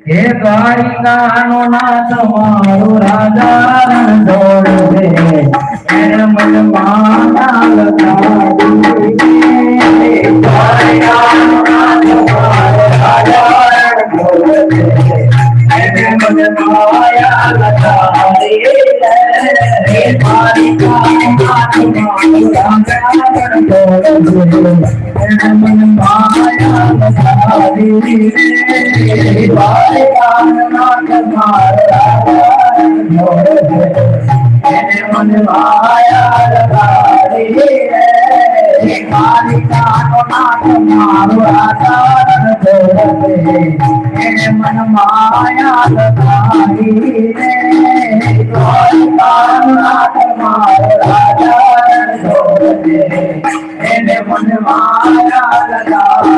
હે દ્વારિકાનો નાથ મારો રાજા રણ છોડ દે એને મન માયા લગાવી દ્વારિકાનો નાથ મારો રાજા રણ છોડ દે એને મન માયા લગાવી હે દ્વારિકાનો નાથ મારો રાજા રણ છોડ દે એને મન માયા લગાવી દ્વારિકાનો નાથ મારો રાજા રણ છોડ દે એને મન માયા લગાવી દ્વારિકાનો નાથ મારો રાજા રણ છોડ દે એને મન માયા લગાવી દ્વારિકાનો નાથ મારો રાજા રણ છોડ દે એને મન માયા લગાવી।